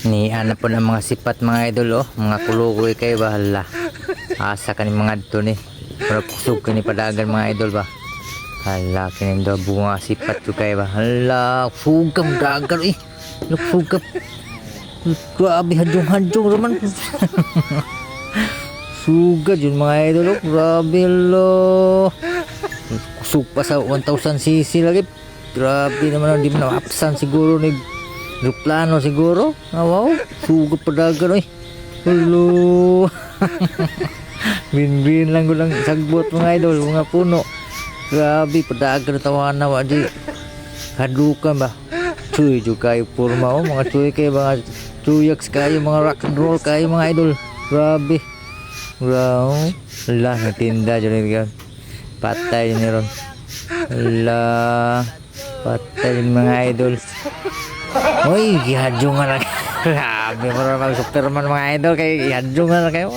Ni ana po ng mga sipat mga idol oh, mga kulugoy kayo ba hala. Asa kani mga adto ni. Pero kusog kani padagan mga idol ba. Hala kini do bunga sipat ko kayo ba. Hala sugam dagan eh. Sugam. Grabe hadjong-hadjong raman. Sugad yun mga idol oh. Grabe lo. Kusog pa sa 1000cc lagi. Grabe naman hindi mo na apsan siguro ni plano siguro. Wow, sugod pa dagan eh. Hello. Win-win lang ko lang sagbot mga idol, mga puno. Grabe, padagan na tawanan na wadi. Hadukan ba? Chuy, juga kayo purma oh. Mga chuy kayo, mga chuyaks kayo, mga rock and roll kayo mga idol. Grabe. Wow. Wala, natinda dyan yun. Patay yun ron. Wala. Patay yun mga idol. Uy, ihadyo nga lang. Grabe mo naman Superman mga idol. Kaya ihadyo nga lang kayo.